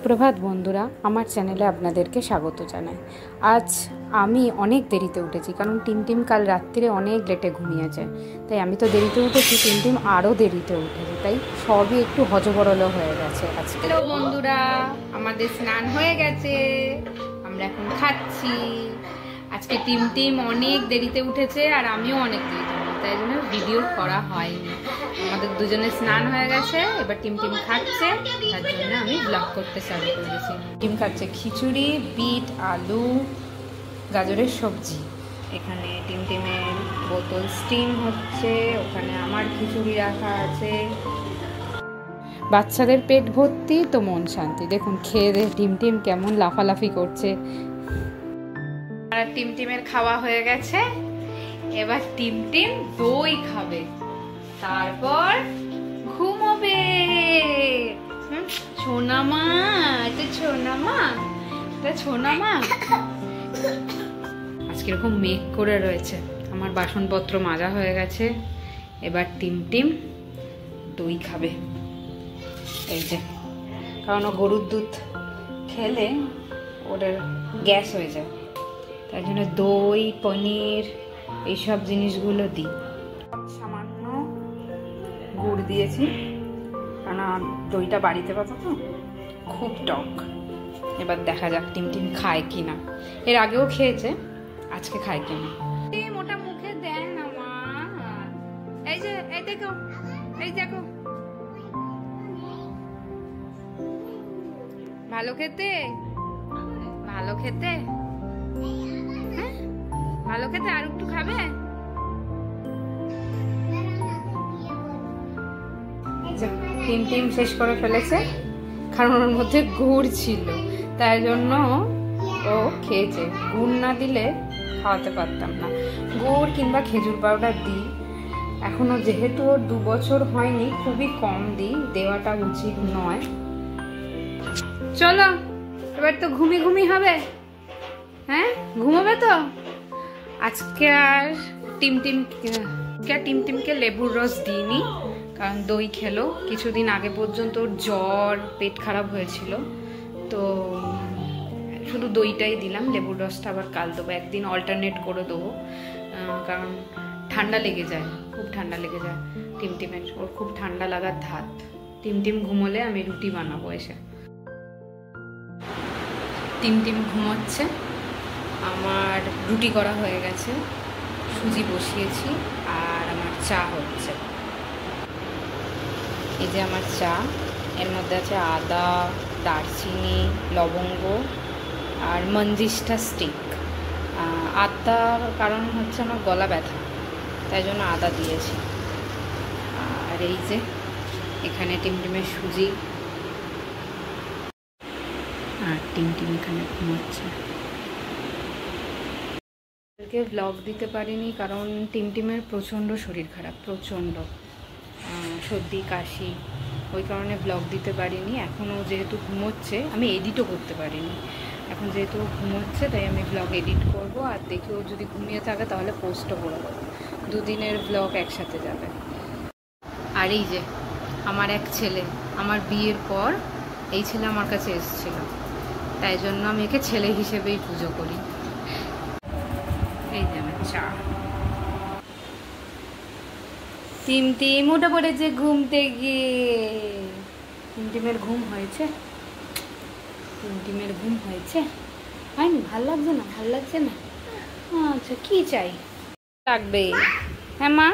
সুপ্রভাত বন্ধুরা, আমার চ্যানেলে আপনাদেরকে স্বাগত জানাই। আজ আমি অনেক দেরিতে উঠেছি, কারণ টিমটিম কাল রাত্রিরে অনেক লেটে ঘুমিয়েছে। তাই আমি তো দেরিতে উঠেছি, টিমটিম আরও দেরিতে উঠেছে, তাই সবই একটু হজবরল হয়ে গেছে আজকে। হ্যালো বন্ধুরা, আমাদের স্নান হয়ে গেছে, আমরা এখন খাচ্ছি। আজকে টিমটিম অনেক দেরিতে উঠেছে আর আমিও অনেক দেরিতে উঠেছি, তাই জন্য ভিডিও করা হয়নি। আমাদের দুজনের স্নান হয়ে গেছে, এবার টিমটিম খাচ্ছে, তার জন্য আমি ব্লগ করতে শুরু করেছি। টিম খাচ্ছে খিচুড়ি, বিট, আলু, গাজরের সবজি। এখানে টিমটিমের বোতল স্টিম হচ্ছে, ওখানে আমার খিচুড়ি রাখা আছে। বাচ্চাদের পেট ভর্তি তো মন শান্তি। দেখুন খেয়ে দিয়ে টিমটিম কেমন লাফালাফি করছে। আর টিমটিমের খাওয়া হয়ে গেছে, এবার টিমটিম দই খাবে, তারপর ঘুমোবে। ছোনামা, এটা ছোনামা, এটা ছোনামা। আজকে এরকম মেঘ করে রয়েছে। আমার বাসনপত্র মাজা হয়ে গেছে, এবার টিমটিম দই খাবে। এই যে, কারণ গরুর দুধ খেলে ওদের গ্যাস হয়ে যায়, তাই জন্য দই, পনির এইসব জিনিসগুলো দিই। সামান্য গুড় দিয়েছি, কারণ দইটা বাড়িতে পাতা তো খুব টক। এবার দেখা যাক টিমটিম খায় কিনা। এর আগেও খেয়েছে, আজকে খায় কিনা। মোটা মুখে দেন না মা। এই যে, এই দেখো, এই দেখো, ভালো খেতে, ভালো খেতে, হ্যাঁ ভালো খেতে। আর একটু খাবে? টিমটিম শেষ করে ফেলেছে, কারণ ওর মধ্যে গুড় ছিল, তাই জন্য ও খেয়েছে। গুড় না দিলে খাওয়াতে পারতাম না। গুড় কিংবা খেজুর পাউডার দিই, এখনো যেহেতু ওর 2 বছর হয়নি, খুবই কম দিই, দেওয়াটা উচিত নয়। চলো এবার তো ঘুমি হবে, হ্যাঁ ঘুমোবে তো। আজকে আর টিমটিমকে লেবুর রস দিইনি, কারণ দই খেলো। কিছুদিন আগে পর্যন্ত ওর জ্বর, পেট খারাপ হয়েছিল, তো শুধু দইটাই দিলাম। লেবুর রসটা আবার কাল দেবো, একদিন অল্টারনেট করে দেবো, কারণ ঠান্ডা লেগে যায়, খুব ঠান্ডা লেগে যায় টিমটিমের। ওর খুব ঠান্ডা লাগার ধাত। টিমটিম ঘুমোলে আমি রুটি বানাবো এসে। টিমটিম ঘুমোচ্ছে, আমার রুটি করা হয়ে গেছে, সুজি বসিয়েছি, আর আমার চা হচ্ছে। এই যে আমার চা, এর মধ্যে আছে আদা, দারচিনি, লবঙ্গ আর মঞ্জিষ্ঠা স্টিক। আদার কারণ হচ্ছে আমার গলা ব্যথা, তাই জন্য আদা দিয়েছি। আর এই যে এখানে টিমটিমের সুজি, আর টিমটিম এখানে ঘুমাচ্ছে। ব্লগ দিতে পারিনি কারণ টিমটিমের প্রচণ্ড শরীর খারাপ, প্রচণ্ড সর্দি কাশি, ওই কারণে ব্লগ দিতে পারিনি। এখনও যেহেতু ঘুমোচ্ছে, আমি এডিটও করতে পারিনি। এখন যেহেতু ঘুমোচ্ছে, তাই আমি ব্লগ এডিট করব, আর দেখেও যদি ঘুমিয়ে থাকে তাহলে পোস্টও করে দেবো। 2 দিনের ব্লগ একসাথে যাবে। আর এই যে আমার এক ছেলে, আমার বিয়ের পর এই ছেলে আমার কাছে এসেছিল, তাই জন্য আমি একে ছেলে হিসেবেই পুজো করি। এই যে আমার চা। টিমটিম উঠে পড়েছে ঘুমতে গিয়ে। টিমটিমের ঘুম হয়েছে, টিমটিমের ঘুম হয়েছে। হয়নি? ভাল লাগছে না? ভাল লাগছে না? আচ্ছা, কি চাই? লাগবে, হ্যাঁ মা?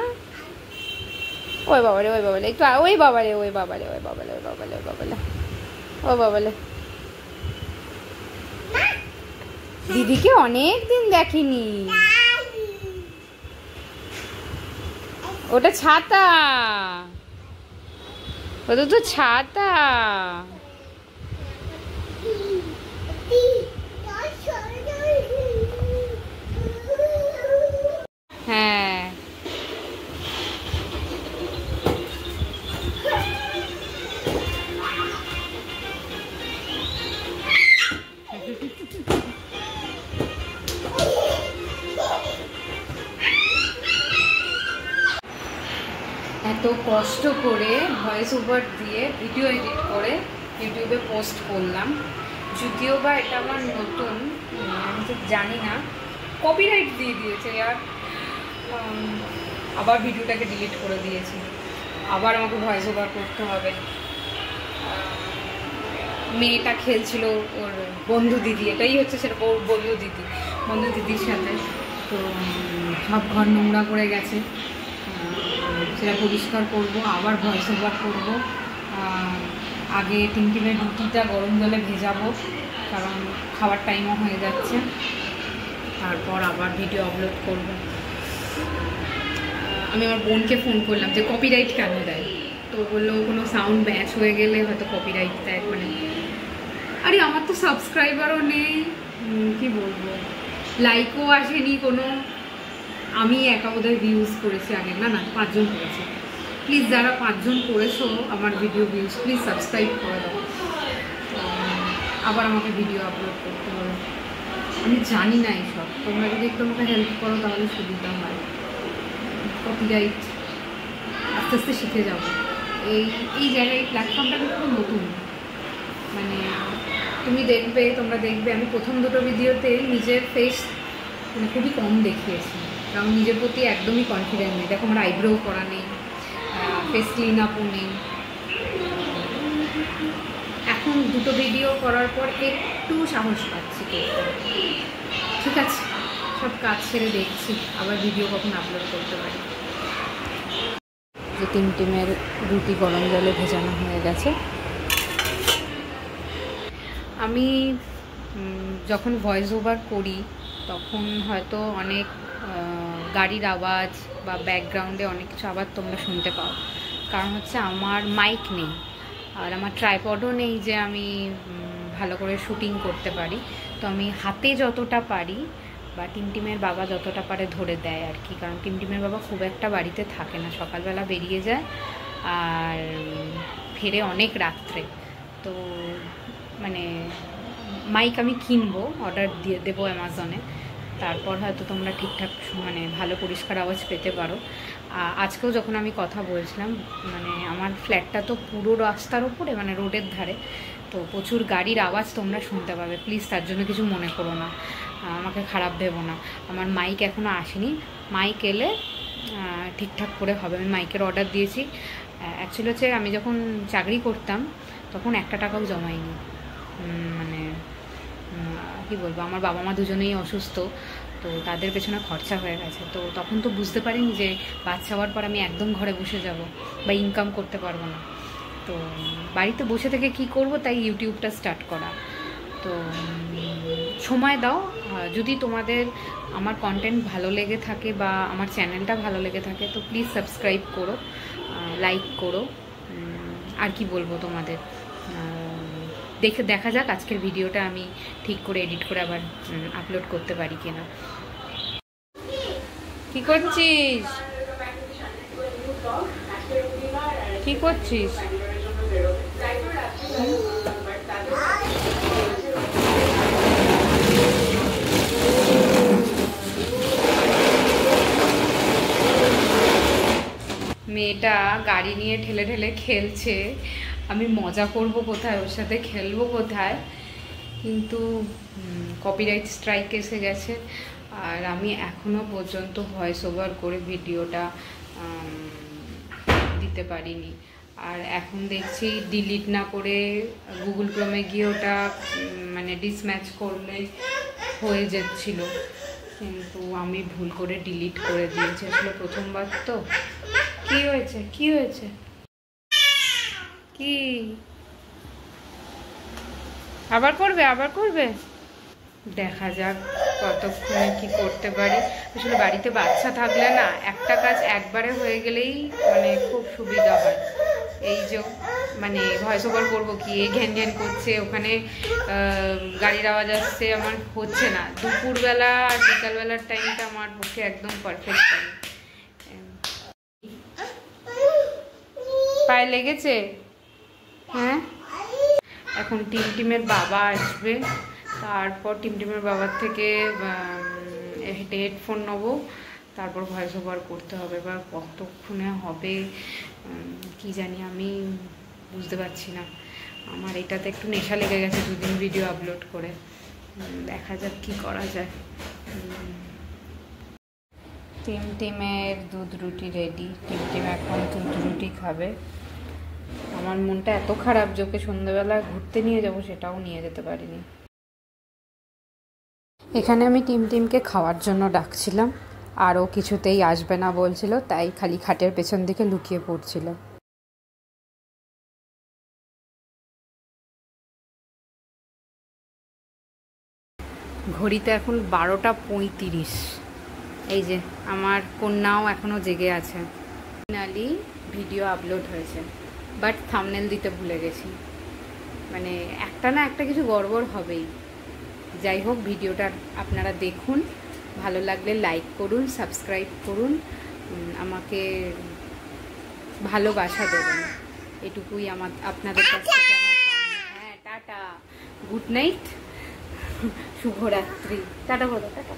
ওই বাবারে, ওই বাবালে, একটু ওই বাবারে, ওই বাবালে, ওই বাবালে, ওই বাবালে, ওই বাবালে, ও বাবালে। দিদিকে অনেক দিন দেখিনি। ওটা ছাতা, ওটা তো ছাতা। হ্যাঁ, এত কষ্ট করে ভয়েস ওভার দিয়ে ভিডিও এডিট করে ইউটিউবে পোস্ট করলাম, যদিও বা এটা আমার নতুন, আমি তো জানি না, কপিরাইট দিয়ে দিয়েছে আর আবার ভিডিওটাকে ডিলিট করে দিয়েছি, আবার আমাকে ভয়েস ওভার করতে হবে। মেয়েটা খেলছিল ওর বন্ধু দিদি, এটাই হচ্ছে সেটা বন্ধু দিদির সাথে, তো সব ঘর নোংরা করে গেছে, সেটা পরিষ্কার করব, আবার ভয়েস ওভার করবো। আগে টিমটিমের রুটিটা গরম জলে ভেজাবো, কারণ খাওয়ার টাইমও হয়ে যাচ্ছে, তারপর আবার ভিডিও আপলোড করব। আমি আমার বোনকে ফোন করলাম যে কপিরাইট কেন দেয়, তো বললো কোনো সাউন্ড ম্যাচ হয়ে গেলে হয়তো কপিরাইট দেয়। মানে আরে আমার তো সাবস্ক্রাইবারও নেই, কি বলবো, লাইকও আসেনি কোনো, আমি একা বোধহয় ভিউজ করেছি আগে, না 5 জন করেছে। প্লিজ যারা 5 জন করেছো আমার ভিডিও ভিউজ, প্লিজ সাবস্ক্রাইব করে দাও, আবার আমাকে ভিডিও আপলোড করতে হবে। আমি জানি না এইসব, তোমরা যদি একটু আমাকে হেল্প করো তাহলে সুবিধা হয়। কপিরাইট আস্তে আস্তে শিখে যাব। এই জায়গায় এই প্ল্যাটফর্মটা খুব নতুন, মানে তোমরা দেখবে আমি প্রথম 2টো ভিডিওতে নিজের ফেস মানে খুবই কম দেখিয়েছি, কারণ নিজের প্রতি একদমই কনফিডেন্ট নেই। দেখো আমার আইব্রো করা নেই, ফেস ক্লিন আপও নেই। এখন 2টো ভিডিও করার পর একটু সাহস পাচ্ছি করতে। ঠিক আছে, সব কাজ ছেড়ে দেখছি আবার ভিডিও কখন আপলোড করতে পারি। যে টিমের রুটি গরম জলে ভেজানো হয়ে গেছে। আমি যখন ভয়েস ওভার করি তখন হয়তো অনেক গাড়ির আওয়াজ বা ব্যাকগ্রাউন্ডে অনেক কিছু আবার তোমরা শুনতে পাও, কারণ হচ্ছে আমার মাইক নেই আর আমার ট্রাইপডও নেই যে আমি ভালো করে শুটিং করতে পারি। তো আমি হাতে যতটা পারি বা টিমের বাবা যতটা পারে ধরে দেয় আর কি, কারণ টিমের বাবা খুব একটা বাড়িতে থাকে না, সকালবেলা বেরিয়ে যায় আর ফেরে অনেক রাত্রে। তো মানে মাইক আমি কিনবো, অর্ডার দিয়ে দেবো অ্যামাজনে, তারপর হয়তো তোমরা ঠিকঠাক মানে ভালো পরিষ্কার আওয়াজ পেতে পারো। আজকেও যখন আমি কথা বলছিলাম, মানে আমার ফ্ল্যাটটা তো পুরো রাস্তার ওপরে, মানে রোডের ধারে, তো প্রচুর গাড়ির আওয়াজ তোমরা শুনতে পাবে। প্লিজ তার জন্য কিছু মনে করো না, আমাকে খারাপ ভেবো না। আমার মাইক এখনও আসেনি, মাইক এলে ঠিকঠাক করে হবে। আমি মাইকের অর্ডার দিয়েছি। অ্যাকচুয়ালি হচ্ছে আমি যখন চাকরি করতাম তখন 1 টাকাও জমাইনি, মানে কি বলবো, আমার বাবা মা দুজনেই অসুস্থ, তো তাদের পেছনে খরচা হয়ে গেছে। তো তখন তো বুঝতে পারিনি যে বাচ্চা হওয়ার পর আমি একদম ঘরে বসে যাব বা ইনকাম করতে পারবো না। তো বাড়িতে বসে থেকে কি করব, তাই ইউটিউবটা স্টার্ট করা। তো সময় দাও, যদি তোমাদের আমার কন্টেন্ট ভালো লেগে থাকে বা আমার চ্যানেলটা ভালো লেগে থাকে তো প্লিজ সাবস্ক্রাইব করো, লাইক করো। আর কি বলবো তোমাদের, দেখা যাক আজকের ভিডিওটা আমি ঠিক করে এডিট করে আবার আপলোড করতে পারি কিনা। কি করছিস? কি করছিস? মেয়েটা গাড়ি নিয়ে ঠেলে ঠেলে খেলছে, আমি মজা করব কোথায়, ওর সাথে খেলবো কোথায়, কিন্তু কপিরাইট স্ট্রাইক এসে গেছে আর আমি এখনও পর্যন্ত ভয়েস ওভার করে ভিডিওটা দিতে পারিনি। আর এখন দেখছি ডিলিট না করে গুগল ক্রোমে গিয়ে ওটা মানে ডিসম্যাচ করলে হয়ে যাচ্ছিল, কিন্তু আমি ভুল করে ডিলিট করে দিয়েছি। আসলে প্রথমবার তো। কি হয়েছে? কি হয়েছে? কি আবার করবে? আবার করবে? দেখা যাক কতক্ষণে কি করতে পারি। আসলে বাড়িতে বাচ্চা থাকলে না একটা কাজ একবারে হয়ে গেলেই মানে খুব সুবিধা হয়। এই যে মানে ভয়েস ওভার করবো কি, এই ঘ্যান ঘ্যান করছে, ওখানে গাড়ির আওয়াজ আসছে, আমার হচ্ছে না। দুপুরবেলা আর বিকালবেলার টাইমটা আমার পক্ষে একদম পারফেক্ট টাইম। পায়ে লেগেছে? হ্যাঁ, এখন টিমের বাবা আসবে, তারপর টিমের বাবার থেকে হেডফোন নেবো, তারপর ভয়েস ওভার করতে হবে। এবার কতক্ষণে হবে কি জানি, আমি বুঝতে পারছি না। আমার এটাতে একটু নেশা লেগে গেছে 2 দিন ভিডিও আপলোড করে। দেখা যাক কি করা যায়। টিমের দুধ রুটি রেডি। টিম এখন দুধ রুটি খাবে। আমার মনটা এত খারাপ যে ওকে সন্ধ্যেবেলা ঘুরতে নিয়ে যাব, সেটাও নিয়ে যেতে পারিনি। এখানে আমি টিমকে খাওয়ার জন্য ডাকছিলাম, আর ও কিছুতেই আসবে না বলছিল, তাই খালি খাটের পেছন দিকে লুকিয়ে পড়ছিল। ঘড়িতে এখন 12টা 35। এই যে আমার কন্যাও এখনও জেগে আছে। ফাইনালি ভিডিও আপলোড হয়েছে, বাট থাম্বনেল দিতে ভুলে গেছি। মানে একটা না একটা কিছু গড়বড় হবেই। যাই হোক, ভিডিওটা আপনারা দেখুন, ভালো লাগলে লাইক করুন, সাবস্ক্রাইব করুন, আমাকে ভালোবাসা দেবেন, এটুকুই আপনাদের কাছ থেকে আমার। হ্যাঁ, টাটা, গুড নাইট, শুভরাত্রি, টাটা বলো, টাটা।